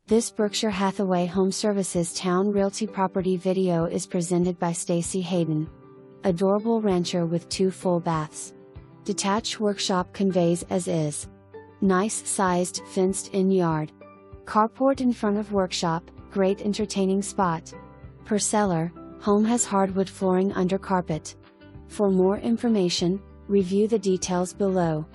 This Berkshire Hathaway HomeServices Towne Realty property video is presented by Stacey Hayden. Adorable rancher with 2 full baths. Detached workshop conveys as is. Nice sized fenced-in yard. Carport in front of workshop, great entertaining spot. Per seller, home has hardwood flooring under carpet. For more information, review the details below.